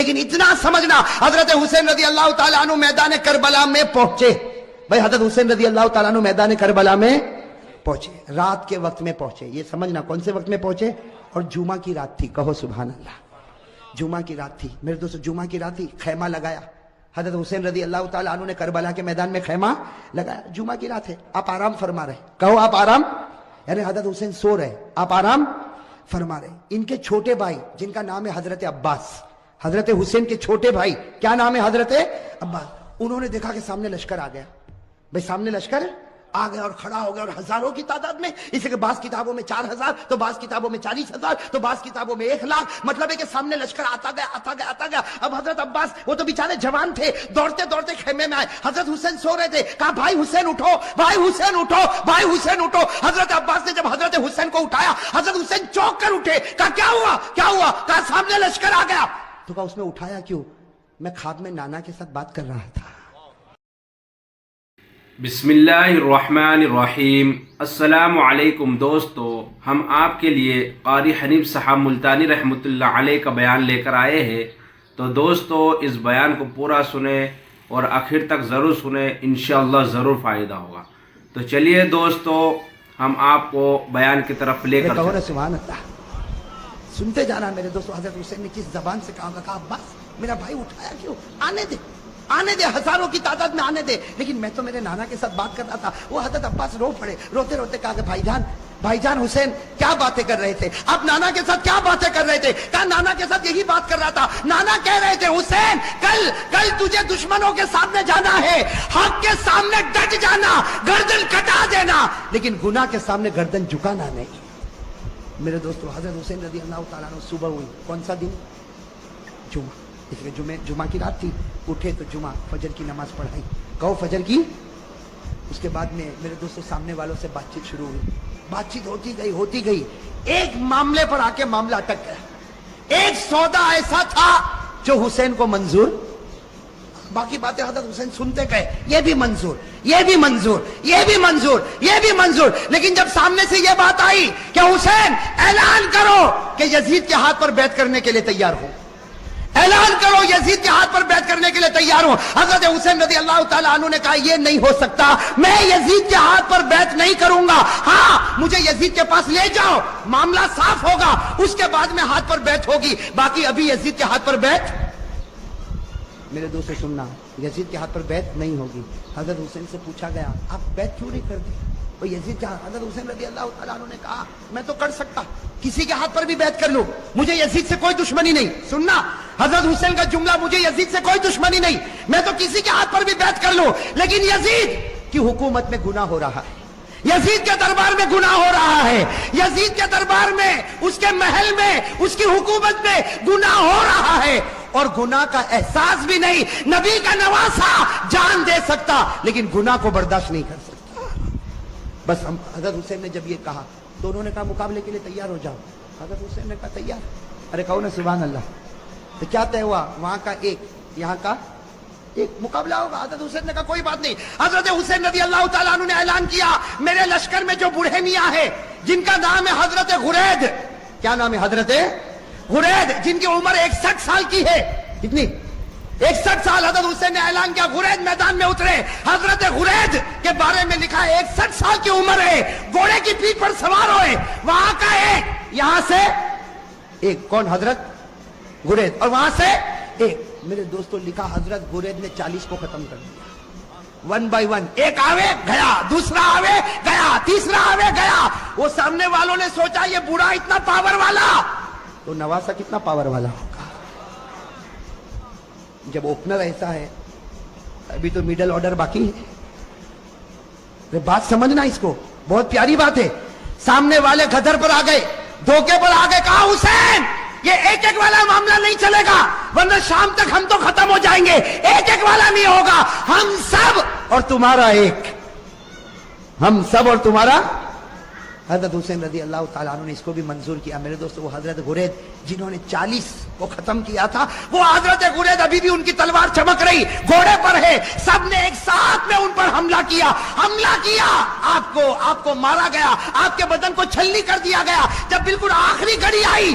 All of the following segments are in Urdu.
لیکن اتنا سمجھنا حضرت حسین رضی اللہ تعالیٰ عنہ میدان کربلا میں پہنچے. بھائی حضرت حسین رضی اللہ تعالیٰ عنہ میدان کربلا میں پہنچے, رات کے وقت میں پہنچے. یہ سمجھنا کون سے وقت میں پہنچے, اور جمعہ کی رات تھی. کہو سبحان اللہ. جمعہ کی رات تھی میرے دوستو, جمعہ کی رات تھی. خیمہ لگایا حضرت حسین رضی اللہ تعالیٰ عنہ نے, کربلا کے میدان میں خیمہ لگایا. جمعہ کی رات ہے, آپ آرام فرما رہے. کہو آپ آرام, یعنی حضرت حسین سو رہے, آپ آرام فرما رہے. ان کے چھوٹے بھائی جن کا نام ہے حضرت عباس, حضرت حسین کے چھوٹے بھائی کیا نام ہے, حضرت عباس, انہوں نے دیکھا کہ سامنے لشکر آ گیا. بھائی سامنے لشکر آ گیا اور کھڑا ہو گیا, اور ہزاروں کی تعداد میں. اسی کے بعض کتابوں میں 4000, تو بعض کتابوں میں 40,000, تو بعض کتابوں میں 1,00,000. مطلب ہے کہ سامنے لشکر آتا گیا آتا گیا آتا گیا. اب حضرت عباس وہ تو بیچارے جوان تھے, دوڑتے دوڑتے خیمے میں آئے. حضرت حسین سو رہے تھے, کہا بھائی حسین اٹھو, بھائی حسین اٹھو, بھائی حسین اٹھو. حضرت عباس نے جب حضرت حسین کو اٹھایا, حضرت حسین چونک کر اٹھے. کہا کیا ہوا کیا ہوا, کہا سامنے لشکر آ گیا. تو کہا اس میں اٹھایا کیوں, میں خواب میں نانا کے ساتھ بات کر رہا تھا. بسم اللہ الرحمن الرحیم. السلام علیکم دوستو, ہم آپ کے لیے قاری حنیف صاحب ملتانی رحمۃ اللہ علیہ کا بیان لے کر آئے ہیں. تو دوستو اس بیان کو پورا سنیں اور آخر تک ضرور سنیں, انشاءاللہ ضرور فائدہ ہوگا. تو چلیے دوستو ہم آپ کو بیان کی طرف لے کر سبحان اللہ. سنتے جانا میرے دوستو, حضرت حسین نے کس زبان سے کہا عباس میرا بھائی اٹھایا کیوں, آنے دے آنے دے, ہزاروں کی تعداد میں آنے دے. لیکن میں تو میرے نانا کے ساتھ بات کر رہا تھا. وہ حضرت عباس رو پڑے, روتے روتے کہا کہ بھائی جان حسین کیا باتیں کر رہے تھے, آپ نانا کے ساتھ کیا باتیں کر رہے تھے. کہا نانا کے ساتھ یہی بات کر رہا تھا. نانا کہہ رہے تھے حسین کل تجھے دشمنوں کے سامنے جانا ہے, حق کے سامنے ڈٹ جانا, گردن کٹا دینا, لیکن گناہ کے سامنے گردن جھکانا نہیں. میرے دوستو حضرت حسین رضی اللہ تعالیٰ عنہ صبح ہوئی, کون سا دن, جمعہ. اس لیے جمعہ کی رات تھی. اٹھے تو جمعہ فجر کی نماز پڑھائی. کہو فجر کی. اس کے بعد میں میرے دوستوں سامنے والوں سے بات چیت شروع ہوئی. بات چیت ہوتی گئی. ایک معاملے پر آ کے معاملہ اٹک گیا. ایک سودا ایسا تھا جو حسین کو منظور, باقی باتیں حضرت حسین سنتے گئے, یہ بھی منظور, یہ بھی منظور, یہ بھی منظور, یہ بھی منظور. لیکن جب سامنے سے یہ بات آئی کہ حسین اعلان کرو کہ یزید کے ہاتھ پر بیعت کرنے کے لیے تیار ہو, اعلان کرو یزید کے ہاتھ پر بیعت کرنے کے لیے تیار ہوں. حضرت حسین رضی اللہ تعالیٰ عنہ نے کہا یہ نہیں ہو سکتا, میں یزید کے ہاتھ پر بیعت نہیں کروں گا. ہاں مجھے یزید کے پاس لے جاؤ, معاملہ صاف ہوگا, اس کے بعد میں ہاتھ پر بیعت ہوگی, باقی ابھی یزید کے ہاتھ پر بیعت. میرے دوستو سننا, یزید کے ہاتھ پر بیعت نہیں ہوگی. حضرت حسین سے پوچھا گیا آپ بیعت کیوں نہیں کرتے, وہ یزید کے ہاتھ. حضرت حسین رضی اللہ تعالیٰ عنہ نے کہا میں تو کر سکتا, کسی کے ہاتھ پر بھی بیعت کر لوں, مجھے یزید سے کوئی دشمنی نہیں. سننا حضرت حسین کا جملہ, مجھے یزید سے کوئی دشمنی نہیں, میں تو کسی کے ہاتھ پر بھی بیعت کر لوں, لیکن یزید کی حکومت میں گناہ ہو رہا ہے, یزید کے دربار میں گناہ ہو رہا ہے, یزید کے دربار میں, اس کے محل میں, اس کی حکومت میں گناہ ہو رہا ہے, اور گناہ کا احساس بھی نہیں. نبی کا نواسا جان دے سکتا لیکن گناہ کو برداشت نہیں کر سکتا. بس ہم حضرت حسین نے جب یہ کہا تو انہوں نے کہا مقابلے کے لیے تیار ہو جاؤ. حضرت حسین نے کہا تیار. ارے کہو نا سبحان اللہ. تو کیا طے ہوا, وہاں کا ایک, یہاں کا ایک, مقابلہ ہوگا. حضرت حسین نے کہا کوئی بات نہیں. حضرت حسین رضی اللہ تعالیٰ عنہ نے اعلان کیا میرے لشکر میں جو بوڑھے میاں ہے جن کا نام ہے حضرت غرید, کیا نام ہے, حضرت غرید, جن کی عمر 61 سال کی ہے. کتنی, 61 سال. حضرت حسین نے اعلان کیا غرید میدان میں اترے. حضرت غرید کے بارے میں لکھا ہے 61 سال کی عمر ہے, گھوڑے کی پیٹھ پر سوار ہوئے. وہاں کا ایک, یہاں سے ایک, کون, حضرت غرید, اور وہاں سے ایک. میرے دوستوں لکھا حضرت غرید نے 40 کو ختم کر دیا, 1 by 1. ایک آوے گیا, دوسرا آوے گیا, تیسرا آوے گیا. وہ سامنے والوں نے سوچا یہ بوڑھا اتنا پاور والا, تو نواسا کتنا پاور والا ہوگا. جب اوپنر ایسا ہے, ابھی تو میڈل آرڈر باقی ہے. بات سمجھنا اس کو, بہت پیاری بات ہے. سامنے والے گدر پر آ گئے, دھوکے پر آ گئے. کہا حسین یہ ایک ایک والا معاملہ نہیں چلے گا, ورنہ شام تک ہم تو ختم ہو جائیں گے. ایک ایک والا نہیں ہوگا, ہم سب اور تمہارا ایک, ہم سب اور تمہارا. حضرت حسین رضی اللہ تعالیٰ عنہ نے اس کو بھی منظور کیا. میرے دوستو وہ حضرت غرید جنہوں نے 40 کو ختم کیا تھا, وہ حضرت غرید ابھی بھی ان کی تلوار چمک رہی, گھوڑے پر ہے. سب نے ایک ساتھ میں ان پر حملہ کیا, آپ کو مارا گیا, آپ کے بدن کو چھلنی کر دیا گیا. جب بالکل آخری گھڑی آئی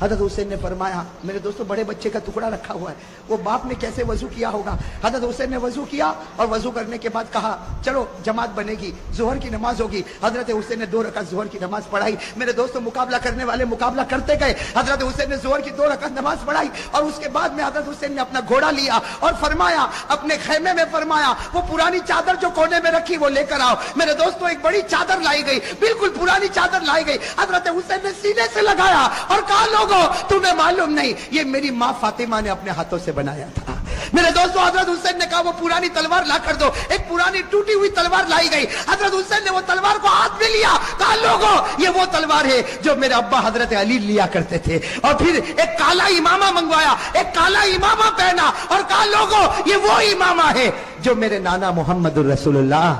حضرت حسین نے فرمایا میرے دوستوں بڑے بچے کا ٹکڑا رکھا ہوا ہے, وہ باپ نے کیسے وضو کیا ہوگا. حضرت حسین نے وضو کیا اور وضو کرنے کے بعد کہا چلو جماعت بنے گی, ظہر کی نماز ہوگی. حضرت حسین نے 2 رکعت ظہر کی نماز پڑھائی. میرے دوستوں مقابلہ کرنے والے مقابلہ کرتے گئے. حضرت حسین نے ظہر کی 2 رکعت نماز پڑھائی اور اس کے بعد میں حضرت حسین نے اپنا گھوڑا لیا اور فرمایا اپنے خیمے میں فرمایا وہ پرانی چادر جو کونے میں رکھی وہ لے کر آؤ. میرے دوستوں ایک بڑی چادر لائی گئی, بالکل پرانی چادر لائی گئی. حضرت حسین نے سینے سے لگایا اور کہا لوگوں تمہیں معلوم نہیں یہ میری ماں فاطمہ نے اپنے ہاتھوں سے بنایا تھا. میرے دوستوں حضرت حسین نے کہا وہ پرانی تلوار لا کر دو. ایک پرانی ٹوٹی ہوئی تلوار لائی گئی. حضرت حسین نے وہ تلوار کو ہاتھ میں لیا, کہا لوگوں یہ وہ تلوار ہے جو میرے ابا حضرت علی لیا کرتے تھے. اور پھر ایک کالا امامہ منگوایا, ایک کالا امامہ پہنا اور کہا لوگوں یہ وہ امامہ ہے جو میرے نانا محمد الرسول اللہ.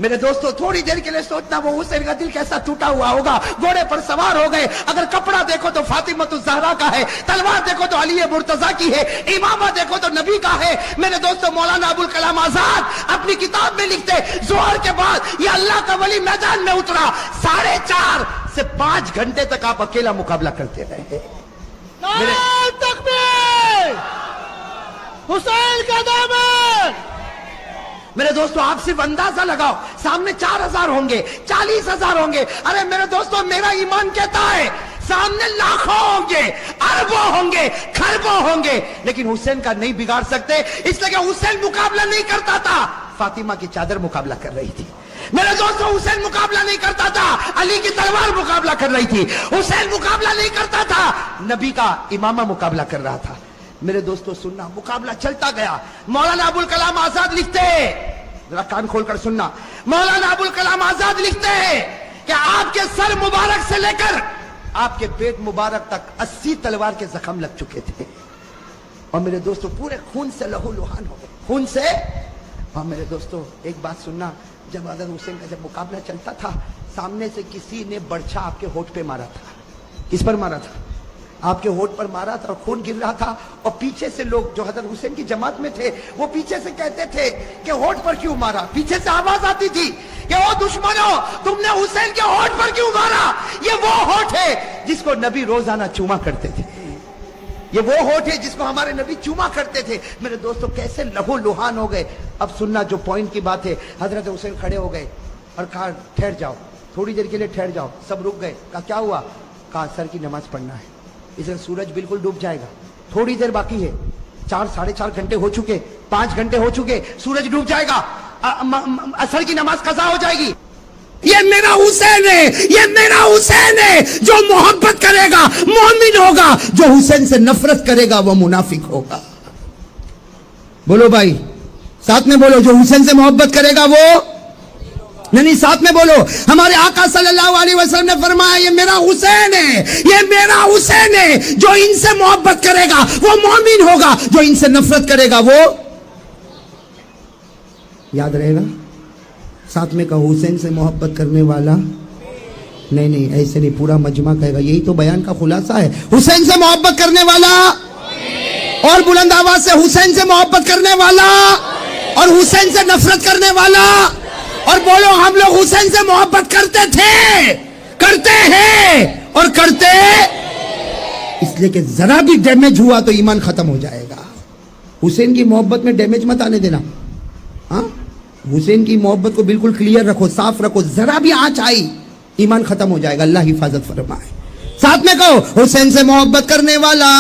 میرے دوستوں تھوڑی دیر کے لیے سوچنا وہ حسین کا دل کیسا ٹوٹا ہوا ہوگا. گھوڑے پر سوار ہو گئے, اگر کپڑا دیکھو تو فاطمہ الزہرا کا ہے, تلوار دیکھو تو علی مرتضیٰ کی ہے, امامہ دیکھو تو نبی کا ہے. میرے دوستوں مولانا ابوالکلام آزاد اپنی کتاب میں لکھتے ظہر کے بعد یہ اللہ کا ولی میدان میں اترا, 4.5 سے 5 گھنٹے تک آپ اکیلا مقابلہ کرتے رہے. نعرہ تکبیر, حسین کا دامن. میرے دوستوں آپ صرف اندازہ لگاؤ, سامنے 4,000 ہوں گے, 40,000 ہوں گے. ارے میرے دوستوں میرا ایمان کہتا ہے سامنے لاکھوں ہوں گے, اربوں ہوں گے, کھربوں ہوں گے, لیکن حسین کا نہیں بگاڑ سکتے, اس لیے کہ حسین مقابلہ نہیں کرتا تھا, فاطمہ کی چادر مقابلہ کر رہی تھی. میرے دوستوں حسین مقابلہ نہیں کرتا تھا, علی کی تلوار مقابلہ کر رہی تھی. حسین مقابلہ نہیں کرتا تھا, نبی کا امامہ مقابلہ کر رہا تھا. میرے دوستوں سننا, مقابلہ چلتا گیا. مولانا ابوالکلام آزاد لکھتے ہیں, ذرا کان کھول کر سننا, مولانا ابوالکلام آزاد لکھتے ہیں کہ آپ کے سر مبارک سے لے کر آپ کے پیٹ مبارک تک 80 تلوار کے زخم لگ چکے تھے. اور میرے دوستوں پورے خون سے لہو لہان ہو گئے, خون سے. اور میرے دوستوں ایک بات سننا, جب حضرت حسین کا جب مقابلہ چلتا تھا سامنے سے کسی نے برچھا آپ کے ہونٹ پہ مارا تھا. کس پر مارا تھا؟ آپ کے ہونٹ پر مارا تھا اور خون گر رہا تھا. اور پیچھے سے لوگ جو حضرت حسین کی جماعت میں تھے وہ پیچھے سے کہتے تھے کہ ہونٹ پر کیوں مارا. پیچھے سے آواز آتی تھی کہ او دشمنوں تم نے حسین کے ہونٹ پر کیوں مارا, یہ وہ ہونٹ ہے جس کو نبی روزانہ چوما کرتے تھے, یہ وہ ہونٹ ہے جس کو ہمارے نبی چوما کرتے تھے. میرے دوستوں کیسے لہو لہان ہو گئے. اب سننا جو پوائنٹ کی بات ہے, حضرت حسین کھڑے ہو گئے اور کہا ٹھہر جاؤ, تھوڑی دیر کے لیے ٹھہر جاؤ. سب رک گئے. کہا کیا ہوا؟ کہا اثر کی نماز پڑھنا ہے, اس لیے سورج بالکل ڈوب جائے گا, تھوڑی دیر باقی ہے, 4-4.5 گھنٹے ہو چکے, 5 گھنٹے ہو چکے, سورج ڈوب جائے گا, اثر کی نماز قضا ہو جائے گی. یہ میرا حسین ہے, یہ میرا حسین ہے. جو محبت کرے گا مومن ہوگا, جو حسین سے نفرت کرے گا وہ منافق ہوگا. بولو بھائی ساتھ میں بولو, جو حسین سے محبت کرے گا وہ نہیں, ساتھ میں بولو. ہمارے آقا صلی اللہ علیہ وسلم نے فرمایا یہ میرا حسین ہے, یہ میرا حسین ہے. جو ان سے محبت کرے گا وہ مومن ہوگا, جو ان سے نفرت کرے گا وہ. یاد رہے گا, ساتھ میں کہو حسین سے محبت کرنے والا. نہیں ایسے نہیں, پورا مجمع کہے گا. یہی تو بیان کا خلاصہ ہے. حسین سے محبت کرنے والا, اور بلند آواز سے حسین سے محبت کرنے والا, اور حسین سے نفرت کرنے والا. اور بولو ہم لوگ حسین سے محبت کرتے تھے, کرتے ہیں اور کرتے, اس لیے کہ ذرا بھی ڈیمیج ہوا تو ایمان ختم ہو جائے گا. حسین کی محبت میں ڈیمیج مت آنے دینا. ہاں حسین کی محبت کو بالکل کلیئر رکھو, صاف رکھو. ذرا بھی آنچ آئی ایمان ختم ہو جائے گا. اللہ حفاظت فرمائے. ساتھ میں کہو حسین سے محبت کرنے والا.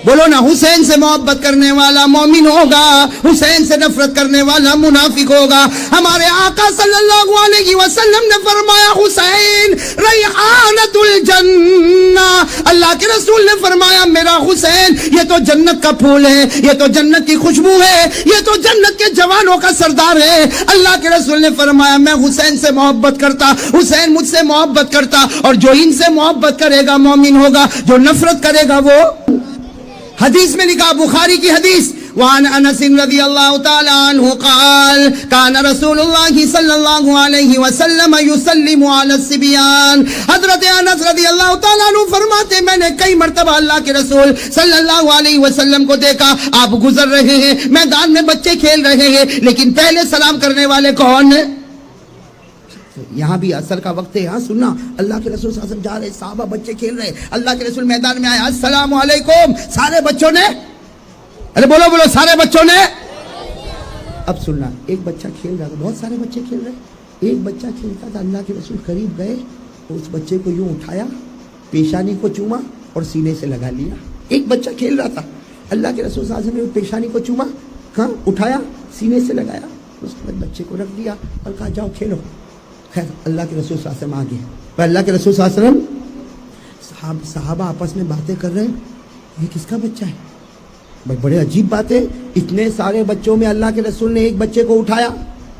بولو نا, حسین سے محبت کرنے والا مومن ہوگا, حسین سے نفرت کرنے والا منافق ہوگا. ہمارے آقا صلی اللہ علیہ وسلم نے فرمایا حسین ریحانۃ الجنہ. اللہ کے رسول نے فرمایا میرا حسین یہ تو جنت کا پھول ہے, یہ تو جنت کی خوشبو ہے, یہ تو جنت کے جوانوں کا سردار ہے. اللہ کے رسول نے فرمایا میں حسین سے محبت کرتا, حسین مجھ سے محبت کرتا, اور جو ان سے محبت کرے گا مومن ہوگا, جو نفرت کرے گا وہ. حدیث میں لکھا, بخاری کی حدیث, وعن انس رضی اللہ تعالی عنہ قال کان رسول اللہ صلی اللہ علیہ وسلم یسلم علی الصبیان. حضرت انس رضی اللہ تعالی عنہ فرماتے میں نے کئی مرتبہ اللہ کے رسول صلی اللہ علیہ وسلم کو دیکھا, آپ گزر رہے ہیں, میدان میں بچے کھیل رہے ہیں, لیکن پہلے سلام کرنے والے کون؟ یہاں بھی اثر کا وقت ہے. ہاں سننا, اللہ کے رسول صلی اللہ علیہ وسلم جا رہے, صحابہ بچے کھیل رہے, اللہ کے رسول میدان میں آئے, السلام علیکم, سارے بچوں نے, ارے بولو بولو, سارے بچوں نے. اب سننا, ایک بچہ کھیل رہا تھا, بہت سارے بچے کھیل رہے, ایک بچہ کھیلتا تھا, اللہ کے رسول قریب گئے, اس بچے کو یوں اٹھایا, پیشانی کو چوما اور سینے سے لگا لیا. ایک بچہ کھیل رہا تھا, اللہ کے رسول صلی اللہ علیہ وسلم نے پیشانی کو چوما, کہاں اٹھایا, سینے سے لگایا, اس کے بعد بچے کو رکھ دیا اور کہا جاؤ کھیلو. خیر اللہ کے رسول صلی اللہ علیہ وسلم آگے, پر اللہ کے رسول صلی اللہ علیہ وسلم, صحابہ آپس میں باتیں کر رہے ہیں, یہ کس کا بچہ ہے؟ بھائی بڑے عجیب بات ہے, اتنے سارے بچوں میں اللہ کے رسول نے ایک بچے کو اٹھایا,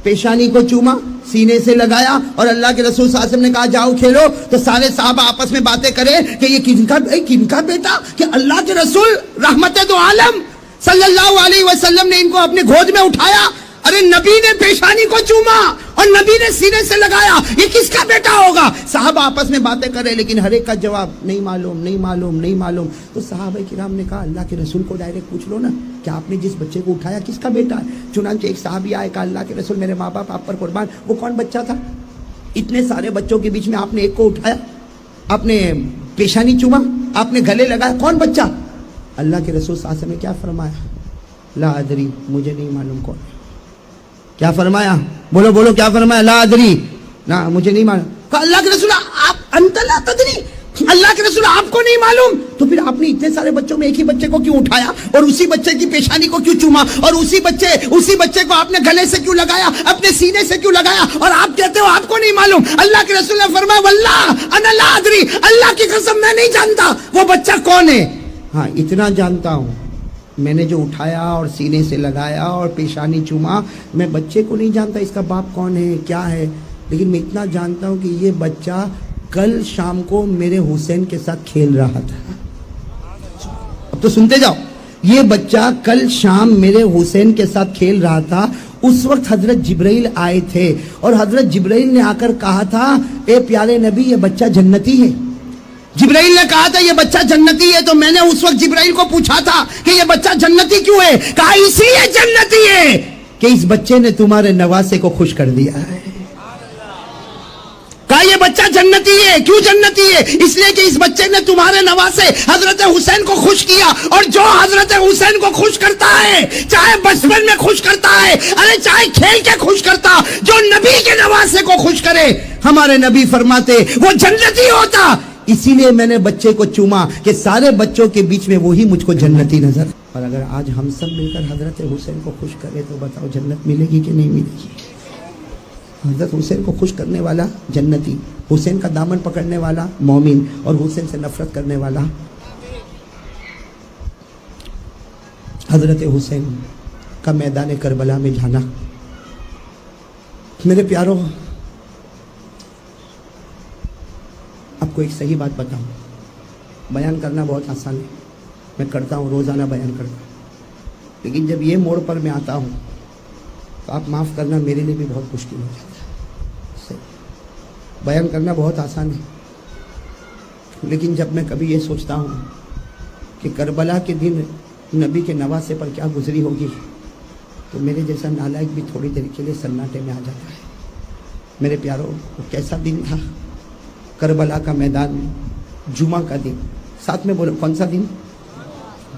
پیشانی کو چوما, سینے سے لگایا اور اللہ کے رسول صلی اللہ علیہ وسلم نے کہا جاؤ کھیلو. تو سارے صحابہ آپس میں باتیں کرے کہ یہ کن کا بیٹا, کہ اللہ کے رسول رحمت دو عالم صلی اللہ علیہ وسلم نے ان کو اپنے گود میں اٹھایا, ارے نبی نے پیشانی کو چوما اور نبی نے سینے سے لگایا, یہ کس کا بیٹا ہوگا؟ صحابہ آپس میں باتیں کر رہے, لیکن ہر ایک کا جواب نہیں معلوم, نہیں معلوم, نہیں معلوم. تو صحابہ کرام نے کہا اللہ کے رسول کو ڈائریکٹ پوچھ لو نا کہ آپ نے جس بچے کو اٹھایا کس کا بیٹا ہے. چنانچہ ایک صحابی آئے, کہا اللہ کے رسول میرے ماں باپ آپ پر قربان, وہ کون بچہ تھا؟ اتنے سارے بچوں کے بیچ میں آپ نے ایک کو اٹھایا, آپ نے پیشانی چوما, آپ نے گلے لگایا, کون بچہ؟ اللہ کے رسول صلی اللہ علیہ وسلم نے کیا فرمایا؟ لا ادری, مجھے نہیں معلوم کون. کیا فرمایا؟ بولو بولو, کیا فرمایا؟ لا ادری, نا مجھے نہیں معلوم. کہا اللہ کے رسول آپ انت لا تدری, اللہ کے رسول آپ کو نہیں معلوم, تو پھر آپ نے اتنے سارے بچوں میں ایک ہی بچے کو کیوں اٹھایا اور اسی بچے کی پیشانی کو کیوں چوما اور اسی بچے کو آپ نے گلے سے کیوں لگایا, اپنے سینے سے کیوں لگایا, اور آپ کہتے ہو آپ کو نہیں معلوم؟ اللہ کے رسول نے فرمایا واللہ انا لا ادری, اللہ کی قسم میں نہیں جانتا وہ بچہ کون ہے. ہاں اتنا جانتا ہوں, میں نے جو اٹھایا اور سینے سے لگایا اور پیشانی چوما, میں بچے کو نہیں جانتا اس کا باپ کون ہے کیا ہے, لیکن میں اتنا جانتا ہوں کہ یہ بچہ کل شام کو میرے حسین کے ساتھ کھیل رہا تھا. اب تو سنتے جاؤ, یہ بچہ کل شام میرے حسین کے ساتھ کھیل رہا تھا. اس وقت حضرت جبرائیل آئے تھے اور حضرت جبرائیل نے آ کر کہا تھا اے پیارے نبی یہ بچہ جنتی ہے. جبرائیل نے کہا تھا یہ بچہ جنتی ہے, تو میں نے اس وقت جبرائیل کو پوچھا تھا کہ یہ بچہ جنتی کیوں ہے؟ کہا اس لیے جنتی ہے کہ اس بچے نے تمہارے نواسے کو خوش کر دیا ہے. کہا یہ بچہ جنتی ہے, کیوں جنتی ہے؟ اس لیے کہ اس بچے نے تمہارے نواسے حضرت حسین کو خوش کیا, اور جو حضرت حسین کو خوش کرتا ہے, چاہے بچپن میں خوش کرتا ہے, ارے چاہے کھیل کے خوش کرتا, جو نبی کے نواسے کو خوش کرے, ہمارے نبی فرماتے وہ جنتی ہوتا. اسی لیے میں نے بچے کو چوما کہ سارے بچوں کے بیچ میں وہی مجھ کو جنتی نظر. اور اگر آج ہم سب مل کر حضرت حسین کو خوش کرے تو بتاؤ جنت ملے گی کہ نہیں ملے گی؟ حضرت حسین کو خوش کرنے والا جنتی, حسین کا دامن پکڑنے والا مومن, اور حسین سے نفرت کرنے والا. حضرت حسین کا میدان کربلا میں جانا, میرے پیاروں آپ کو ایک صحیح بات بتاؤں, بیان کرنا بہت آسان ہے, میں کرتا ہوں, روزانہ بیان کرتا ہوں, لیکن جب یہ موڑ پر میں آتا ہوں تو آپ معاف کرنا میرے لیے بھی بہت مشکل ہو جاتا ہے. بیان کرنا بہت آسان ہے, لیکن جب میں کبھی یہ سوچتا ہوں کہ کربلا کے دن نبی کے نواسے پر کیا گزری ہوگی, تو میرے جیسا نالائق بھی تھوڑی دیر کے لیے سناٹے میں آ جاتا ہے. میرے پیاروں وہ کیسا دن تھا, کربلا کا میدان, جمعہ کا دن, ساتھ میں بولو کون سا دن؟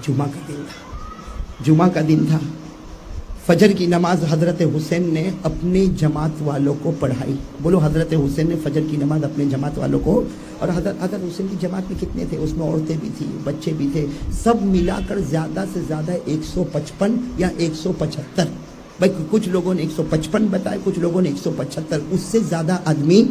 جمعہ کا دن تھا. جمعہ کا دن تھا, فجر کی نماز حضرت حسین نے اپنے جماعت والوں کو پڑھائی. بولو حضرت حسین نے فجر کی نماز اپنے جماعت والوں کو, اور حضرت حسین کی جماعت میں کتنے تھے؟ اس میں عورتیں بھی تھیں, بچے بھی تھے, سب ملا کر زیادہ سے زیادہ 155 یا 175. بھائی کچھ لوگوں نے 155 بتائے, کچھ لوگوں نے 175, اس سے زیادہ آدمی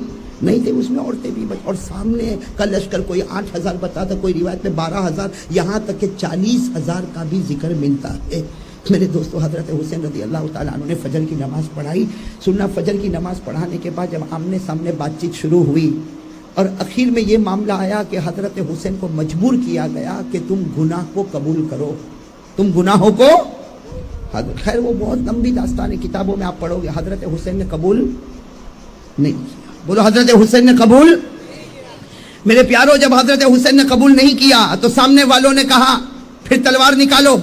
نہیں تھے. اس میں عورتیں بھی, اور سامنے کا لشکر کوئی 8000 بتاتا, کوئی روایت میں 12000, یہاں تک کہ 40000 کا بھی ذکر ملتا ہے. میرے دوستو حضرت حسین رضی اللہ تعالیٰ عنہ نے فجر کی نماز پڑھائی. سننا, فجر کی نماز پڑھانے کے بعد جب آمنے سامنے بات چیت شروع ہوئی اور اخیر میں یہ معاملہ آیا کہ حضرت حسین کو مجبور کیا گیا کہ تم گناہ کو قبول کرو, تم گناہوں کو. خیر وہ بہت لمبی داستان ہے, کتابوں میں آپ پڑھو گے. حضرت حسین نے قبول نہیں کیا. بولو حضرت حسین نے قبول. میرے پیاروں جب حضرت حسین نے قبول نہیں کیا تو سامنے والوں نے کہا پھر تلوار نکالو,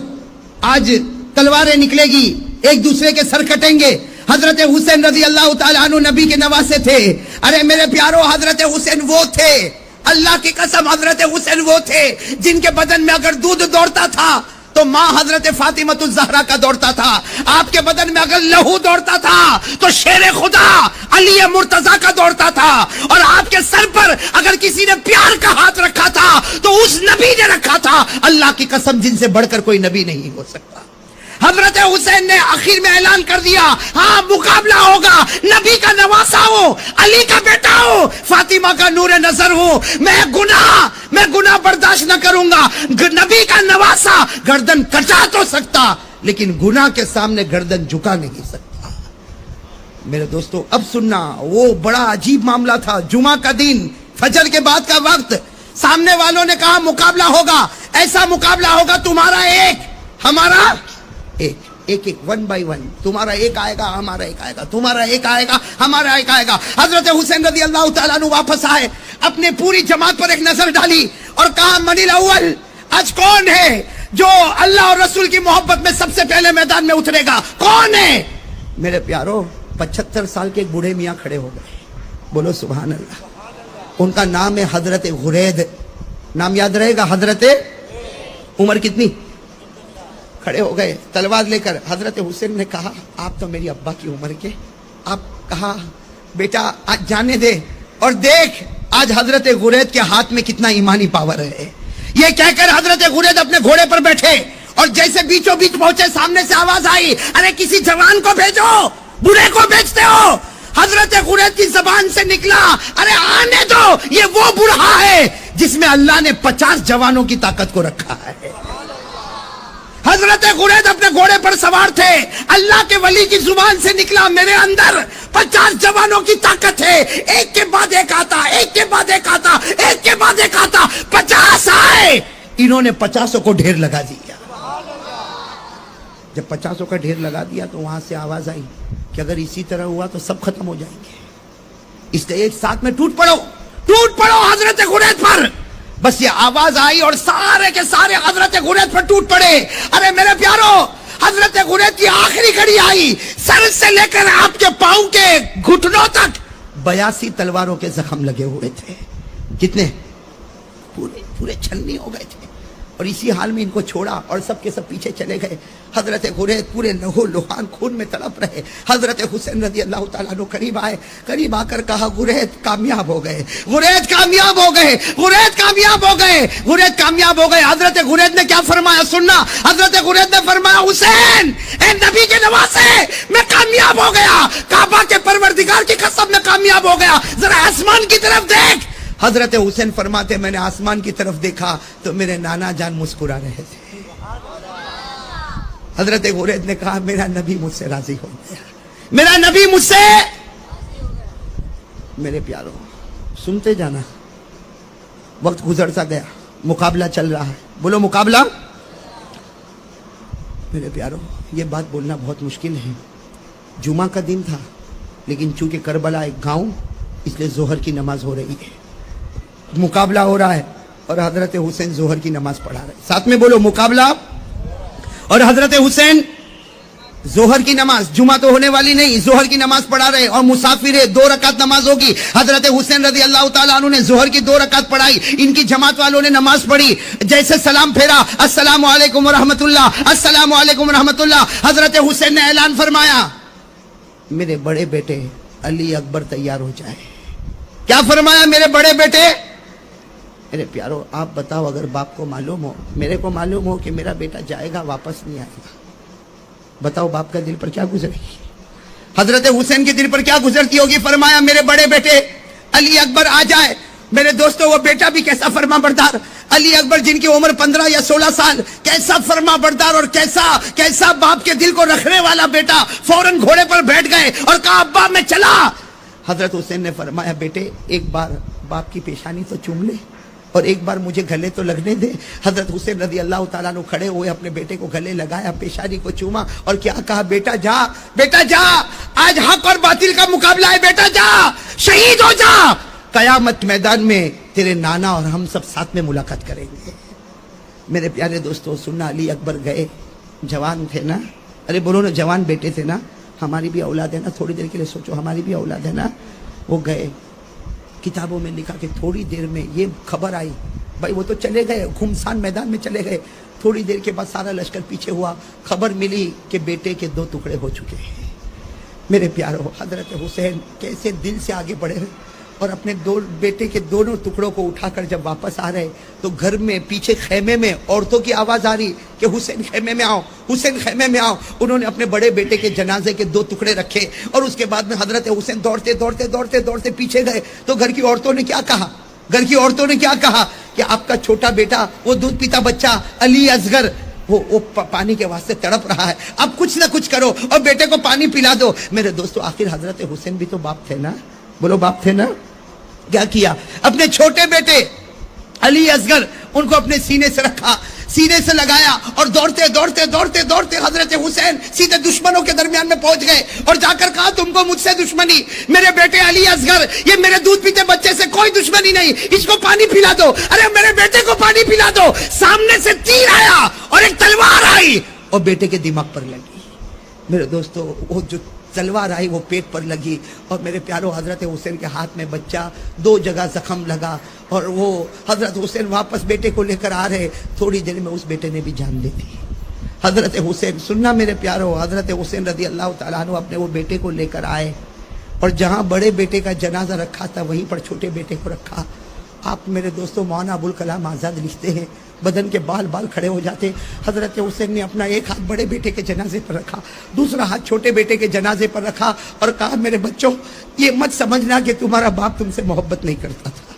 آج تلواریں نکلے گی, ایک دوسرے کے سر کٹیں گے. حضرت حسین رضی اللہ تعالیٰ عنہ نبی کے نواسے تھے. ارے میرے پیارو حضرت حسین وہ تھے, اللہ کی قسم حضرت حسین وہ تھے جن کے بدن میں اگر دودھ دوڑتا تھا تو ماں حضرت فاطمہ الزہرا کا دوڑتا تھا, آپ کے بدن میں اگر لہو دوڑتا تھا تو شیر خدا علی مرتضیٰ کا دوڑتا تھا, اور آپ کے سر پر اگر کسی نے پیار کا ہاتھ رکھا تھا تو اس نبی نے رکھا تھا. اللہ کی قسم جن سے بڑھ کر کوئی نبی نہیں ہو سکتا. حضرت حسین نے آخر میں اعلان کر دیا, ہاں مقابلہ ہوگا, نبی کا نواسا ہوں, علی کا بیٹا ہوں, فاطمہ کا نور نظر ہوں, میں گناہ برداشت نہ کروں گا. نبی کا نواسا گردن کٹا تو سکتا لیکن گناہ کے سامنے گردن جھکا نہیں سکتا. میرے دوستو اب سننا, وہ بڑا عجیب معاملہ تھا. جمعہ کا دن, فجر کے بعد کا وقت, سامنے والوں نے کہا مقابلہ ہوگا, ایسا مقابلہ ہوگا تمہارا ایک ہمارا ایک ون بائی ون, تمہارا ایک آئے گا ہمارا ایک آئے گا, تمہارا ایک آئے گا ہمارا ایک آئے گا. حضرت حسین رضی اللہ تعالیٰ عنہ واپس آئے, اپنے پوری جماعت پر ایک نظر ڈالی اور کہا من الاول, آج کون ہے جو اللہ اور رسول کی محبت میں سب سے پہلے میدان میں اترے گا, کون ہے؟ میرے پیارو 75 سال کے ایک بوڑھے میاں کھڑے ہو گئے, بولو سبحان اللہ. ان کا نام ہے حضرت غرید, نام یاد رہے گا, حضرت, عمر کتنی, کھڑے ہو گئے تلوار لے کر. حضرت حسین نے کہا آپ تو میری ابا کی عمر کے, آپ کہا بیٹا آج جانے دے, اور دیکھ آج حضرت غرید کے ہاتھ میں کتنا ایمانی پاور ہے. یہ کہہ کر حضرت غرید اپنے گھوڑے پر بیٹھے اور جیسے بیچوں بیچ پہنچے سامنے سے آواز آئی, ارے کسی جوان کو بھیجو, بوڑھے کو بیچتے ہو. حضرت غرید کی زبان سے نکلا, ارے آنے دو, یہ وہ بوڑھا ہے جس میں اللہ نے 50 جوانوں کی طاقت کو رکھا ہے. حضرت غرید اپنے گھوڑے پر سوار تھے, اللہ کے ولی کی زبان سے نکلا, میرے اندر 50 جوانوں کی طاقت ہے, ایک کے بعد ایک آتا, ایک کے بعد ایک آتا, ایک کے بعد ایک آتا, 50 آئے. انہوں نے 50 کو ڈھیر لگا دیا. جب 50 کا ڈھیر لگا دیا تو وہاں سے آواز آئی کہ اگر اسی طرح ہوا تو سب ختم ہو جائیں گے, اس لیے ایک ساتھ میں ٹوٹ پڑو حضرت غرید پر. بس یہ آواز آئی اور سارے کے سارے حضرت غرید پر ٹوٹ پڑے. ارے میرے پیارو حضرت غرید کی آخری گھڑی آئی, سر سے لے کر آپ کے پاؤں کے گھٹنوں تک 82 تلواروں کے زخم لگے ہوئے تھے. کتنے؟ پورے چھلنی ہو گئے تھے. اور اسی حال میں ان کو چھوڑا اور سب کے سب پیچھے چلے گئے. حضرت غرید پورے لہو لہان خون میں تڑپ رہے. حضرت حسین رضی اللہ تعالیٰ عنہ قریب آ کر کہا غرید کامیاب ہو گئے, غرید کامیاب ہو گئے, غرید کامیاب ہو گئے, غرید کامیاب ہو گئے. حضرت غرید نے کیا فرمایا سننا, حضرت غرید نے فرمایا حسین اے نبی کے نواسے میں کامیاب ہو گیا, کعبہ کے پروردگار کی قسم میں کامیاب ہو گیا, ذرا آسمان کی طرف دیکھ. حضرت حسین فرماتے میں نے آسمان کی طرف دیکھا تو میرے نانا جان مسکرا رہے تھے. حضرت غرید نے کہا میرا نبی مجھ سے راضی ہو گیا, میرا نبی مجھ سے. میرے پیارو سنتے جانا, وقت گزرتا گیا, مقابلہ چل رہا ہے, بولو مقابلہ. میرے پیارو یہ بات بولنا بہت مشکل ہے. جمعہ کا دن تھا لیکن چونکہ کربلا ایک گاؤں, اس لیے ظہر کی نماز ہو رہی ہے, مقابلہ ہو رہا ہے, اور حضرت حسین ظہر کی نماز پڑھا رہے. ساتھ میں بولو مقابلہ. اور حضرت حسین ظہر کی نماز, جمعہ تو ہونے والی نہیں, ظہر کی نماز پڑھا رہے اور مسافر ہے, 2 رکعت نماز ہوگی. حضرت حسین رضی اللہ تعالیٰ عنہ نے ظہر کی 2 رکعت پڑھائی, ان کی جماعت والوں نے نماز پڑھی, جیسے سلام پھیرا السلام علیکم ورحمۃ اللہ, السلام علیکم ورحمۃ اللہ. حضرت حسین نے اعلان فرمایا میرے بڑے بیٹے علی اکبر تیار ہو جائے. کیا فرمایا, میرے بڑے بیٹے. میرے پیارو آپ بتاؤ, اگر باپ کو معلوم ہو, میرے کو معلوم ہو کہ میرا بیٹا جائے گا واپس نہیں آئے گا, بتاؤ باپ کا دل پر کیا گزرے گی؟ حضرت حسین کے دل پر کیا گزرتی ہوگی. فرمایا میرے بڑے بیٹے علی اکبر آ جائے. میرے دوستو وہ بیٹا بھی کیسا فرما بردار, علی اکبر جن کی عمر 15 یا 16 سال, کیسا فرما بردار اور کیسا باپ کے دل کو رکھنے والا بیٹا. فوراً گھوڑے پر بیٹھ گئے اور کہا ابا میں چلا. حضرت حسین نے فرمایا بیٹے ایک بار باپ کی پیشانی تو چوم لے اور ایک بار مجھے گلے تو لگنے دے. حضرت حسین رضی اللہ تعالیٰ عنہ کھڑے ہوئے, اپنے بیٹے کو گلے لگایا, پیشانی کو چوما اور کیا کہا, بیٹا جا, بیٹا جا, آج حق اور باطل کا مقابلہ ہے, بیٹا جا, شہید ہو جا, قیامت میدان میں تیرے نانا اور ہم سب ساتھ میں ملاقات کریں گے. میرے پیارے دوستو سننا, علی اکبر گئے, جوان تھے نا, ارے بولو نا جوان بیٹے تھے نا, ہماری بھی اولاد ہے نا, تھوڑی دیر کے لیے سوچو, ہماری بھی اولاد ہے نا. وہ گئے, کتابوں میں لکھا کہ تھوڑی دیر میں یہ خبر آئی, بھائی وہ تو چلے گئے, گھمسان میدان میں چلے گئے, تھوڑی دیر کے بعد سارا لشکر پیچھے ہوا, خبر ملی کہ بیٹے کے 2 ٹکڑے ہو چکے ہیں. میرے پیارو, حضرت حسین کیسے دل سے آگے بڑھے اور اپنے بیٹے کے دونوں ٹکڑوں کو اٹھا کر جب واپس آ رہے تو گھر میں پیچھے خیمے میں عورتوں کی آواز آ رہی کہ حسین خیمے میں آؤ, حسین خیمے میں آؤ. انہوں نے اپنے بڑے بیٹے کے جنازے کے 2 ٹکڑے رکھے اور اس کے بعد میں حضرت حسین دوڑتے پیچھے گئے. تو گھر کی عورتوں نے کیا کہا, کہ آپ کا چھوٹا بیٹا, وہ دودھ پیتا بچہ علی اصغر, وہ پانی کے واسطے تڑپ رہا ہے, اب کچھ نہ کچھ کرو اور بیٹے کو پانی پلا دو. میرے دوستو, آخر حضرت حسین بھی تو باپ تھے نا, بولو باپ تھے نا. کیا اپنے چھوٹے بیٹے علی اصغر, ان کو اپنے سینے سے رکھا, سینے سے لگایا اور دوڑتے حضرت حسین سیدھے دشمنوں کے درمیان میں پہنچ گئے اور جا کر کہا تم کو مجھ سے دشمنی, میرے بیٹے علی اصغر, یہ میرے دودھ پیتے بچے سے کوئی دشمنی نہیں, اس کو پانی پلا دو, ارے میرے بیٹے کو پانی پلا دو. سامنے سے تیر آیا اور ایک تلوار آئی اور بیٹے کے دماغ پر لگی. میرے دوستو, وہ جو تلوار آئی وہ پیٹ پر لگی اور میرے پیارو حضرت حسین کے ہاتھ میں بچہ, 2 جگہ زخم لگا اور وہ حضرت حسین واپس بیٹے کو لے کر آ رہے, تھوڑی دیر میں اس بیٹے نے بھی جان دے دی. حضرت حسین, سننا میرے پیارو, حضرت حسین رضی اللہ تعالیٰ عنہ اپنے وہ بیٹے کو لے کر آئے اور جہاں بڑے بیٹے کا جنازہ رکھا تھا وہیں پر چھوٹے بیٹے کو رکھا. آپ میرے دوستو مولانا ابوالکلام آزاد لکھتے ہیں, بدن کے بال کھڑے ہو جاتے. حضرت حسین نے اپنا ایک ہاتھ بڑے بیٹے کے جنازے پر رکھا, دوسرا ہاتھ چھوٹے بیٹے کے جنازے پر رکھا اور کہا میرے بچوں, یہ مت سمجھنا کہ تمہارا باپ تم سے محبت نہیں کرتا تھا,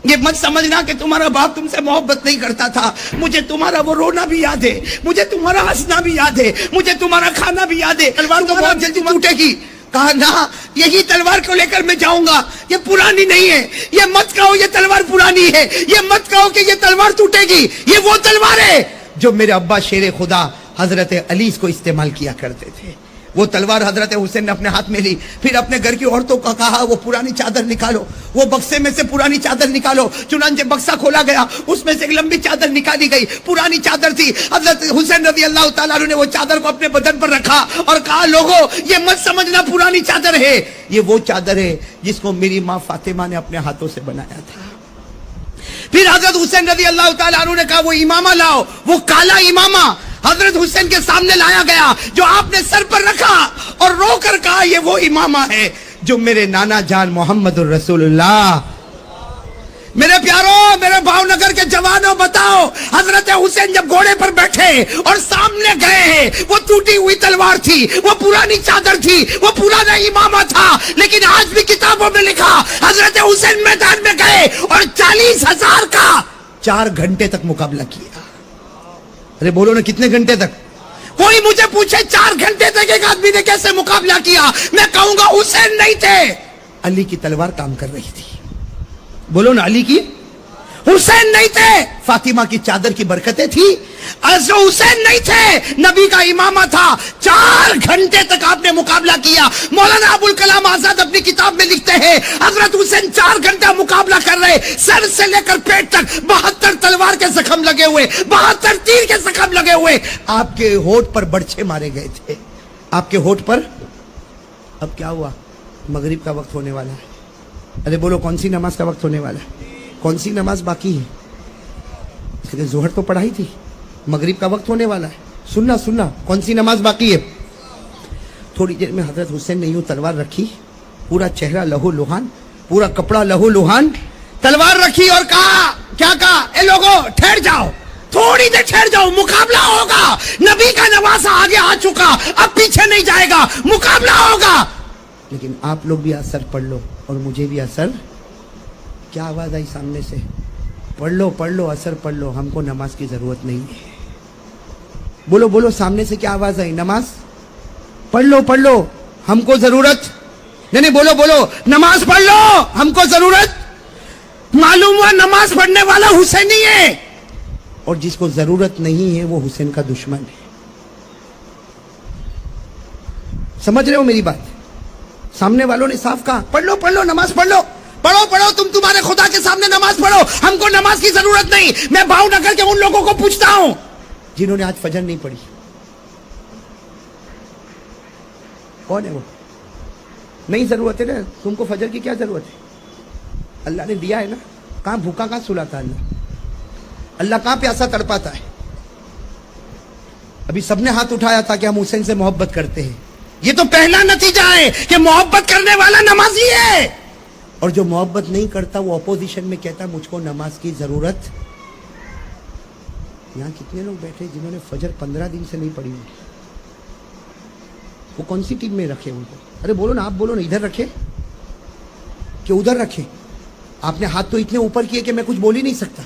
یہ مت سمجھنا کہ تمہارا باپ تم سے محبت نہیں کرتا تھا. مجھے تمہارا وہ رونا بھی یاد ہے, مجھے تمہارا ہنسنا بھی یاد ہے, مجھے تمہارا کھانا بھی یاد ہے. تلوار تو بہت جلدی ٹوٹے گی. کہا نہ, یہی تلوار کو لے کر میں جاؤں گا, یہ پرانی نہیں ہے. یہ مت کہو یہ تلوار پرانی ہے, یہ مت کہو کہ یہ تلوار ٹوٹے گی. یہ وہ تلوار ہے جو میرے ابا شیر خدا حضرت علی کو استعمال کیا کرتے تھے. وہ تلوار حضرت حسین نے اپنے ہاتھ میں لی, پھر اپنے گھر کی عورتوں کو کہا وہ پرانی چادر نکالو, وہ بکسے میں سے پرانی چادر نکالو. چنانچہ بکسہ کھولا گیا, اس میں سے ایک لمبی چادر نکالی گئی, پرانی چادر تھی. حضرت حسین رضی اللہ تعالیٰ عنہ نے وہ چادر کو اپنے بدن پر رکھا اور کہا لوگوں یہ مت سمجھنا پرانی چادر ہے, یہ وہ چادر ہے جس کو میری ماں فاطمہ نے اپنے ہاتھوں سے بنایا تھا. پھر حضرت حسین رضی اللہ تعالیٰ عنہ نے کہا وہ امامہ لاؤ, وہ کالا امامہ حضرت حسین کے سامنے لایا گیا جو آپ نے سر پر رکھا اور رو کر کہا یہ وہ امامہ ہے جو میرے نانا جان محمد الرسول اللہ. میرے پیارو, میرے بھاؤ نگر کے جوانوں بتاؤ, حضرت حسین جب گھوڑے پر بیٹھے اور سامنے گئے ہیں, وہ ٹوٹی ہوئی تلوار تھی, وہ پرانی چادر تھی, وہ پرانا امامہ تھا, لیکن آج بھی کتابوں میں لکھا حضرت حسین میدان میں گئے اور 40,000 کا 4 گھنٹے تک مقابلہ کیا. ارے بولو نا کتنے گھنٹے تک؟ کوئی مجھے پوچھے 4 گھنٹے تک ایک آدمی نے کیسے مقابلہ کیا, میں کہوں گا حسین نہیں تھے, علی کی تلوار کام کر رہی تھی. بولو نا, علی کی, حسین نہیں تھے, فاطمہ کی چادر کی برکتیں تھی. حسین نہیں تھے, نبی کا امامہ تھا. 4 گھنٹے تک آپ نے مقابلہ کیا. مولانا ابوالکلام آزاد اپنی کتاب میں لکھتے ہیں حضرت حسین 4 گھنٹہ مقابلہ کر رہے, سر سے لے کر پیٹ تک 72 تلوار کے زخم لگے ہوئے, 72 تیر کے زخم لگے ہوئے. آپ کے ہونٹ پر برچھے مارے گئے تھے, آپ کے ہونٹ پر. اب کیا ہوا, مغرب کا وقت ہونے والا ہے. ارے بولو کون سی نماز کا وقت ہونے والا ہے, کون سی نماز باقی ہے؟ ظہر تو پڑھائی تھی, مغرب کا وقت ہونے والا ہے. سننا, کون سی نماز باقی ہے؟ تھوڑی دیر میں حضرت حسین نے یوں تلوار رکھی, پورا چہرہ لہو لہان, پورا کپڑا لہو لہان, تلوار رکھی اور کہا, کیا کہا, اے لوگوں ٹھہر جاؤ, تھوڑی دیر ٹھہر جاؤ, مقابلہ ہوگا. نبی کا نواسہ آگے آ چکا, اب پیچھے نہیں جائے گا, مقابلہ ہوگا. لیکن آپ لوگ بھی اثر پڑھ لو اور مجھے بھی اثر. کیا آواز آئی سامنے سے؟ پڑھ لو, اثر پڑھ لو, ہم کو نماز کی ضرورت نہیں ہے. بولو, سامنے سے کیا آواز آئی؟ نماز پڑھ لو, ہم کو ضرورت نہیں. بولو, نماز پڑھ لو, ہم کو ضرورت. معلوم ہوا نماز پڑھنے والا حسینی ہے, اور جس کو ضرورت نہیں ہے وہ حسین کا دشمن ہے. سمجھ رہے ہو میری بات؟ سامنے والوں نے صاف کہا پڑھ لو, نماز پڑھ لو, پڑھو, تم تمہارے خدا کے سامنے نماز پڑھو, ہم کو نماز کی ضرورت نہیں. میں بھاؤ نگر کے ان لوگوں کو پوچھتا ہوں جنہوں نے آج فجر نہیں پڑھی, کون ہے وہ؟ نہیں ضرورت ہے نا تم کو فجر کی کیا ضرورت ہے؟ اللہ نے دیا ہے نا. کہاں بھوکا کہاں سلاتا ہے اللہ کہاں پیاسا تڑپاتا ہے؟ ابھی سب نے ہاتھ اٹھایا تھا کہ ہم حسین سے محبت کرتے ہیں. یہ تو پہلا نتیجہ ہے کہ محبت کرنے والا نمازی ہے. اور جو محبت نہیں کرتا وہ اپوزیشن میں کہتا مجھ کو نماز کی ضرورت. یہاں کتنے لوگ بیٹھے جنہوں نے فجر 15 دن سے نہیں پڑھی ہوئی؟ وہ کون سی ٹیم میں رکھے ان کو؟ ارے بولو نا، آپ بولو نا، ادھر رکھے کہ ادھر رکھے؟ آپ نے ہاتھ تو اتنے اوپر کیے کہ میں کچھ بول ہی نہیں سکتا،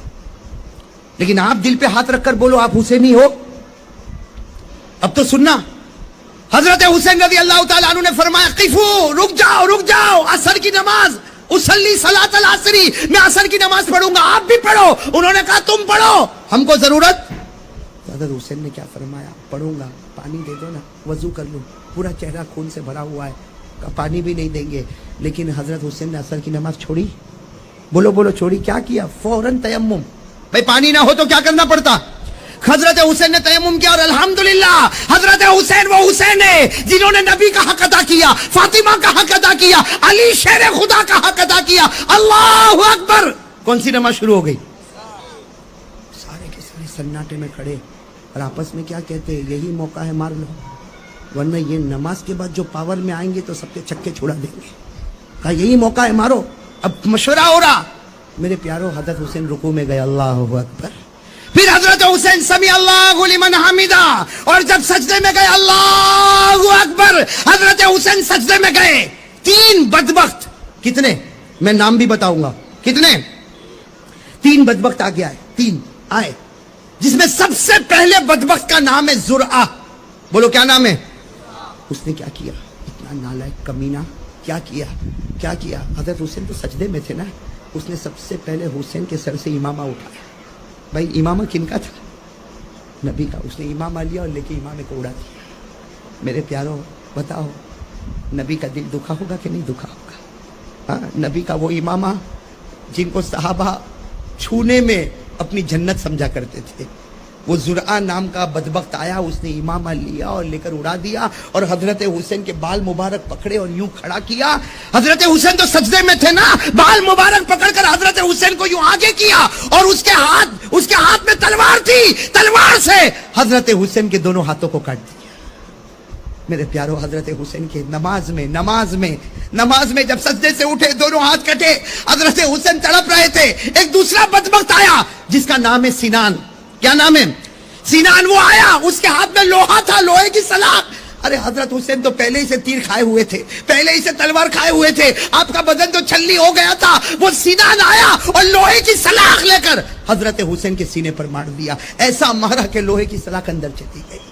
لیکن آپ دل پہ ہاتھ رکھ کر بولو آپ حسینی ہو. اب تو سننا، حضرت حسین رضی اللہ تعالیٰ عنہ نے فرمایا قفو، رک جاؤ عصر کی نماز، اصلی صلاۃ العصری، میں عصر کی نماز پڑھوں گا، آپ بھی پڑھو. انہوں نے کہا تم پڑھو، ہم کو ضرورت. حضرت حسین نے کیا فرمایا؟ پڑھوں گا، پانی دے دو نا، وضو کر لو، پورا چہرہ خون سے بھرا ہوا ہے، پانی بھی نہیں دیں گے. لیکن حضرت حسین نے عصر کی نماز چھوڑی؟ بولو چھوڑی. کیا کیا؟ فوراً تیمم. بھائی پانی نہ ہو تو کیا کرنا پڑتا؟ حضرت حسین نے تیمم کیا، اور الحمدللہ حضرت حسین وہ حسین ہے جنہوں نے نبی کا حق ادا کیا، فاطمہ کا حق ادا کیا، علی شیر خدا کا حق ادا کیا. اللہ اکبر. کون سی نماز شروع ہو گئی؟ سارے کے سارے سناٹے میں کھڑے اور آپس میں کیا کہتے ہیں؟ یہی موقع ہے، مار لو، ورنہ یہ نماز کے بعد جو پاور میں آئیں گے تو سب کے چکے چھڑا دیں گے. کہا یہی موقع ہے، مارو. اب مشورہ ہو رہا. میرے پیارو حضرت حسین رکوع میں گئے، اللہ اکبر. پھر حضرت حسین سمیع اللہ لمن حمیدہ، اور جب سجدے میں گئے، اللہ اکبر، حضرت حسین سجدے میں گئے. 3 بدبخت، کتنے میں نام بھی بتاؤں گا، کتنے 3 بدبخت آگے آئے، 3 آئے، جس میں سب سے پہلے بدبخت کا نام ہے زرعہ. بولو کیا نام ہے؟ اس نے کیا کیا؟ اتنا نالائق کمینہ. کیا کیا؟ حضرت حسین تو سجدے میں تھے نا. اس نے سب سے پہلے حسین کے سر سے امامہ اٹھایا. بھائی امامہ کن کا تھا؟ نبی کا. اس نے امامہ لیا اور لے کے امامے کو اڑا دیا. میرے پیارو بتاؤ، نبی کا دل دکھا ہوگا کہ نہیں دکھا ہوگا؟ ہاں، نبی کا وہ امامہ جن کو صحابہ چھونے میں اپنی جنت سمجھا کرتے تھے، وہ زرعہ نام کا بدبخت آیا، اس نے امامہ لیا اور لے کر اڑا دیا، اور حضرت حسین کے بال مبارک پکڑے اور یوں کھڑا کیا. حضرت حسین تو سجدے میں تھے نا، بال مبارک پکڑ کر حضرت حسین کو یوں آگے کیا، اور اس کے ہاتھ میں تلوار تھی، تلوار سے حضرت حسین کے دونوں ہاتھوں کو کاٹ دیا. میرے پیارو حضرت حسین کے نماز میں جب سجدے سے اٹھے، دونوں ہاتھ کٹے، حضرت حسین تڑپ رہے تھے. ایک دوسرا بدبخت آیا جس کا نام ہے سینان. کیا نام ہے؟ سینان. وہ آیا، اس کے ہاتھ میں لوہا تھا، لوہے کی سلاخ. ارے حضرت حسین تو پہلے ہی سے تیر کھائے ہوئے تھے، پہلے ہی سے تلوار کھائے ہوئے تھے، آپ کا بدن تو چھلنی ہو گیا تھا. وہ سینان آیا اور لوہے کی سلاخ لے کر حضرت حسین کے سینے پر مار دیا. ایسا مارا کہ لوہے کی سلاخ اندر چلی گئی.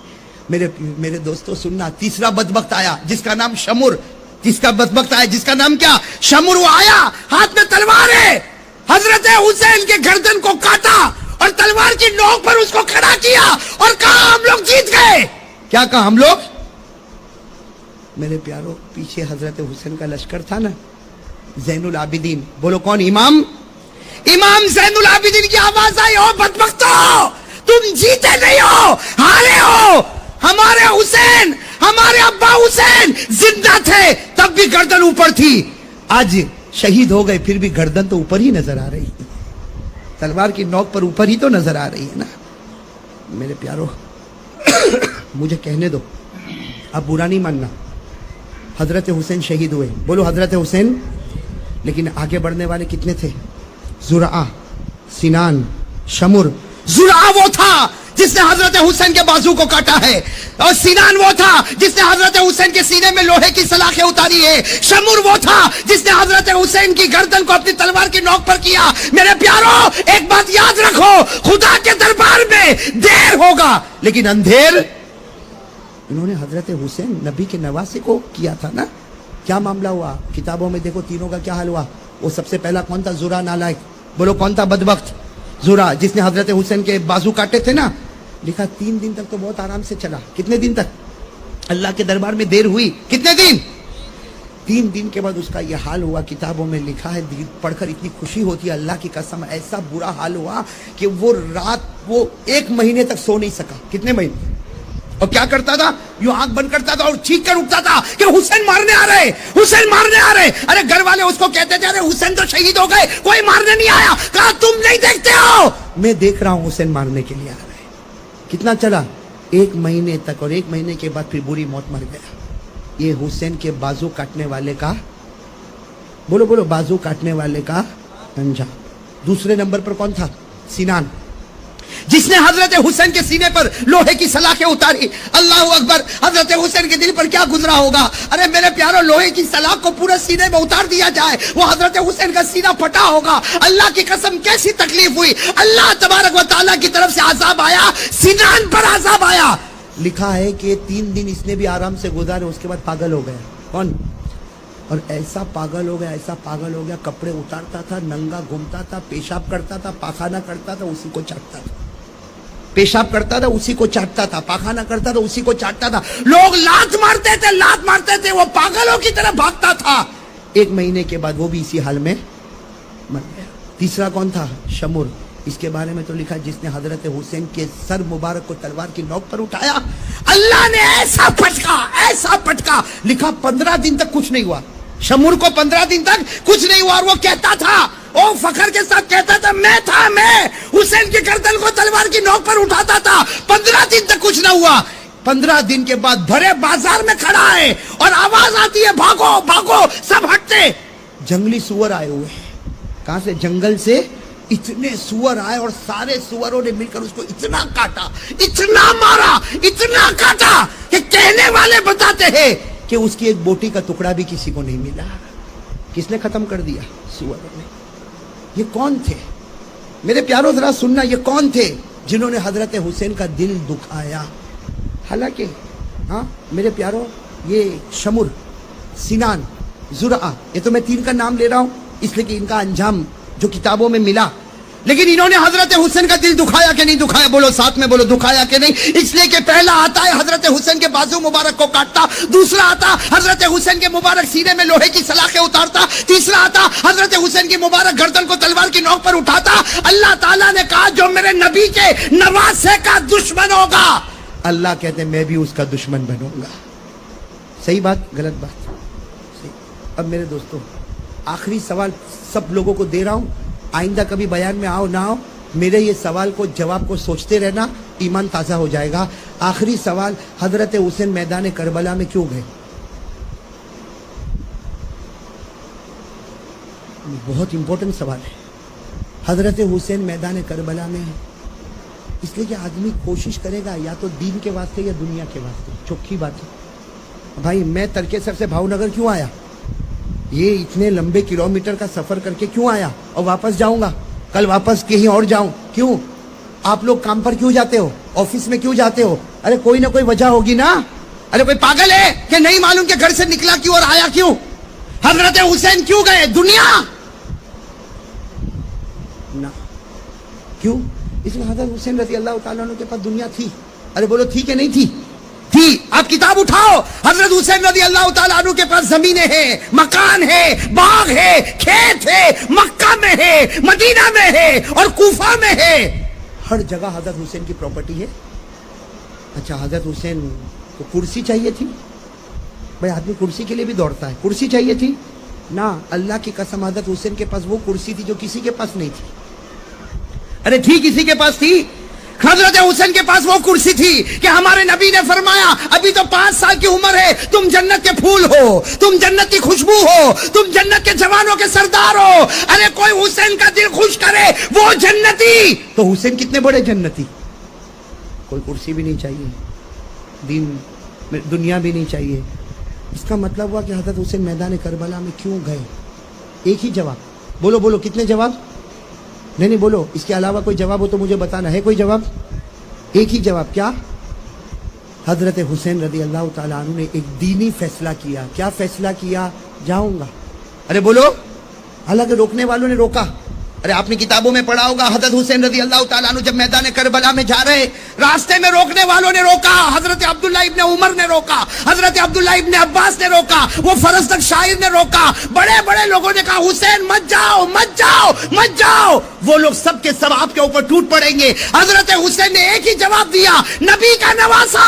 میرے دوستو سننا، تیسرا بدبخت آیا جس کا نام شمر. جس کا نام کیا؟ شمر. وہ آیا، ہاتھ میں تلوار ہے، حضرت حسین کے گردن کو کاٹا اور تلوار کی نوک پر اس کو کھڑا کیا اور کہا ہم لوگ جیت گئے. کیا کہا؟ ہم لوگ. میرے پیارو پیچھے حضرت حسین کا لشکر تھا نا، زین العابدین. بولو کون؟ امام زین العابدین کی آواز آئی، او بدبختو، تم جیتے نہیں ہو، ہارے ہو. ہمارے حسین، ہمارے ابا حسین زندہ تھے تب بھی گردن اوپر تھی، آج شہید ہو گئے پھر بھی گردن تو اوپر ہی نظر آ رہی ہے، تلوار کی نوک پر اوپر ہی تو نظر آ رہی ہے نا. میرے پیارو مجھے کہنے دو، اب برا نہیں ماننا. حضرت حسین شہید ہوئے، بولو حضرت حسین. لیکن آگے بڑھنے والے کتنے تھے؟ زرعہ، سینان، شمر. زرعہ وہ تھا جس نے حضرت حسین کے بازو کو کاٹا ہے، اور سینان وہ تھا جس نے حضرت حسین کے سینے میں لوہے کی سلاخیں اتاری ہے. شمر وہ تھا جس نے حضرت حسین کی گردن کو اپنی تلوار کی نوک پر کیا. میرے پیارو ایک بات یاد رکھو، خدا کے دربار میں دیر ہوگا لیکن اندھیر. انہوں نے حضرت حسین نبی کے نواسے کو کیا تھا نا. کیا معاملہ ہوا؟ کتابوں میں دیکھو تینوں کا کیا حال ہوا. وہ سب سے پہلا کون تھا؟ زرعہ نالائق. بولو کون تھا بدبخت؟ زرعہ، جس نے حضرت حسین کے بازو کاٹے تھے نا. لکھا 3 دن تک تو بہت آرام سے چلا. کتنے دن تک؟ اللہ کے دربار میں دیر ہوئی. کتنے دن؟ 3 دن کے بعد اس کا یہ حال ہوا. کتابوں میں لکھا ہے، پڑھ کر اتنی خوشی ہوتی ہے، اللہ کی قسم ایسا برا حال ہوا کہ وہ رات 1 مہینے تک سو نہیں سکا. کتنے مہینے؟ اور کیا کرتا تھا؟ یوں آنکھ بند کرتا تھا اور چیخ کر اٹھتا تھا کہ حسین مارنے آ رہے، حسین مارنے آ رہے. ارے گھر والے اس کو کہتے تھے ارے حسین تو شہید ہو گئے، کوئی مارنے نہیں آیا. کہا تم نہیں دیکھتے ہو، میں دیکھ رہا ہوں حسین مارنے کے لیے آ رہے. کتنا چلا؟ 1 مہینے تک، اور 1 مہینے کے بعد پھر بری موت مر گیا. یہ حسین کے بازو کاٹنے والے کا، بولو بولو، بازو کاٹنے والے کا انجام. دوسرے نمبر پر کون تھا؟ سینان، جس نے حضرت حسین کے سینے پر لوہے کی سلاخیں اتاری. اللہ اکبر. حضرت حسین کے دل پر کیا گزرا ہوگا؟ ارے میرے پیارو، لوہے کی سلاخ کو پورے سینے میں اتار دیا جائے، وہ حضرت حسین کا سینہ پھٹا ہوگا. اللہ کی قسم کیسی تکلیف ہوئی. اللہ تبارک و تعالیٰ کی طرف سے عذاب آیا، سینان پر عذاب آیا. لکھا ہے کہ 3 دن اس نے بھی آرام سے گزارے، اس کے بعد پاگل ہو گیا. کون؟ اور ایسا پاگل ہو گیا، ایسا پاگل ہو گیا، کپڑے اتارتا تھا، ننگا گھومتا تھا، پیشاب کرتا تھا، پاخانہ کرتا تھا، اسی کو چاٹتا تھا. پیشاب کرتا تھا اسی کو چاٹتا تھا، پاخانہ کرتا تھا اسی کو چاٹتا تھا. لوگ لات مارتے تھے، وہ پاگلوں کی طرح بھاگتا تھا. 1 مہینے کے بعد وہ بھی اسی حال میں مر گیا. تیسرا کون تھا؟ شمر. اس کے بارے میں تو لکھا جس نے حضرت حسین کے سر مبارک کو تلوار کی نوک پر اٹھایا، اللہ نے ایسا پٹکا. لکھا 15 دن تک کچھ نہیں ہوا. شمر کو 15 دن تک کچھ نہیں ہوا، اور وہ کہتا تھا، او فخر کے ساتھ کہتا تھا، میں حسین کے گردن کو تلوار کی نوک پر اٹھاتا تھا. 15 دن تک کچھ نہ ہوا. 15 دن کے بعد بھرے بازار میں کھڑا ہے اور آواز آتی ہے، بھاگو بھاگو، سب ہٹتے. جنگلی سور آئے ہوئے. کہاں سے؟ جنگل سے. اتنے سور آئے اور سارے سوروں نے مل کر اس کو اتنا کاٹا، اتنا مارا، اتنا کاٹا کہ کہنے والے بتاتے ہیں کہ اس کی ایک بوٹی کا ٹکڑا بھی کسی کو نہیں ملا. کس نے ختم کر دیا؟ سوروں نے. یہ کون تھے میرے پیاروں؟ ذرا سننا، یہ کون تھے جنہوں نے حضرت حسین کا دل دکھایا؟ حالانکہ میرے پیاروں، یہ شمر، سینان، زرعہ، یہ تو میں 3 کا نام لے رہا ہوں اس لیے کہ ان کا انجام جو کتابوں میں ملا. لیکن انہوں نے حضرت حسین کا دل دکھایا کہ نہیں دکھایا؟ بولو ساتھ میں، بولو دکھایا کہ نہیں. اس لیے کہ پہلا آتا ہے حضرت حسین کے بازو مبارک کو کاٹتا، دوسرا آتا حضرت حسین کے مبارک سینے میں لوہے کی سلاخیں اتارتا، تیسرا آتا حضرت حسین کی مبارک گردن کو تلوار کی نوک پر اٹھاتا. اللہ تعالیٰ نے کہا جو میرے نبی کے نواسے کا دشمن ہوگا، اللہ کہتے ہیں میں بھی اس کا دشمن بنوں گا. صحیح بات؟ غلط بات؟ صحیح. اب میرے دوستوں، آخری سوال سب لوگوں کو دے رہا ہوں، آئندہ کبھی بیان میں آؤ نہ آؤ، میرے یہ سوال کو جواب کو سوچتے رہنا، ایمان تازہ ہو جائے گا. آخری سوال، حضرت حسین میدان کربلا میں کیوں گئے؟ بہت امپورٹنٹ سوال ہے. حضرت حسین میدان کربلا میں اس لیے کہ آدمی کوشش کرے گا یا تو دین کے واسطے یا دنیا کے واسطے. چوکھی بات ہے بھائی، میں ترکیسر سے بھاؤ نگر کیوں آیا؟ یہ اتنے لمبے کلومیٹر کا سفر کر کے کیوں آیا؟ اور واپس جاؤں گا، کل واپس کہیں اور جاؤں. کیوں؟ آپ لوگ کام پر کیوں جاتے ہو؟ آفس میں کیوں جاتے ہو؟ ارے کوئی نہ کوئی وجہ ہوگی نا. ارے کوئی پاگل ہے کہ نہیں معلوم کہ گھر سے نکلا کیوں اور آیا کیوں؟ حضرت حسین کیوں گئے؟ دنیا نہ. کیوں؟ اس میں حضرت حسین رضی اللہ تعالیٰ عنہ کے پاس دنیا تھی. ارے بولو تھی کہ نہیں تھی؟ تھی. آپ کتاب اٹھاؤ، حضرت حسین رضی اللہ تعالیٰ عنہ کے پاس زمینیں ہیں، مکان ہے، باغ ہے، کھیت ہے، مکہ میں ہے، مدینہ میں ہے اور کوفہ میں ہے. ہر جگہ حضرت حسین کی پراپرٹی ہے. اچھا، حضرت حسین کو کرسی چاہیے تھی؟ بھائی آدمی کرسی کے لیے بھی دوڑتا ہے. کرسی چاہیے تھی نا. اللہ کی قسم حضرت حسین کے پاس وہ کرسی تھی جو کسی کے پاس نہیں تھی. ارے تھی، کسی کے پاس تھی. حضرت حسین کے پاس وہ کرسی تھی کہ ہمارے نبی نے فرمایا ابھی تو 5 سال کی عمر ہے، تم جنت کے پھول ہو، تم جنت کی خوشبو ہو، تم جنت کے جوانوں کے سردار ہو. ارے کوئی حسین کا دل خوش کرے وہ جنتی. تو حسین کتنے بڑے جنتی. کوئی کرسی بھی نہیں چاہیے، دین دنیا بھی نہیں چاہیے. اس کا مطلب ہوا کہ حضرت حسین میدان کربلا میں کیوں گئے؟ ایک ہی جواب. بولو بولو، کتنے جواب؟ نہیں بولو، اس کے علاوہ کوئی جواب ہو تو مجھے بتانا ہے. کوئی جواب؟ ایک ہی جواب. کیا؟ حضرت حسین رضی اللہ تعالیٰ عنہ نے ایک دینی فیصلہ کیا. کیا فیصلہ کیا؟ جاؤں گا. ارے بولو. حالانکہ روکنے والوں نے روکا. ارے آپ نے کتابوں میں پڑھا ہوگا حضرت حسین رضی اللہ تعالیٰ عنہ جب میدان کربلا میں جا رہے، راستے میں روکنے والوں نے روکا. حضرت عبداللہ ابن عمر نے روکا، حضرت عبداللہ ابن عباس نے روکا، وہ فرزدق شاعر نے روکا، بڑے بڑے لوگوں نے کہا حسین مت جاؤ مت جاؤ مت جاؤ. وہ لوگ سب کے سب آپ کے اوپر ٹوٹ پڑیں گے. حضرت حسین نے ایک ہی جواب دیا، نبی کا نواسا